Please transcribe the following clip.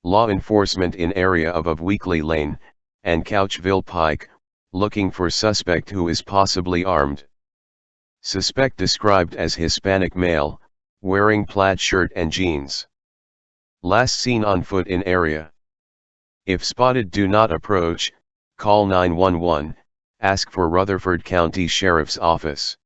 Law enforcement in area of Weakley Lane, and Couchville Pike, looking for suspect who is possibly armed. Suspect described as Hispanic male, wearing plaid shirt and jeans. Last seen on foot in area. If spotted, do not approach, call 911, ask for Rutherford County Sheriff's Office.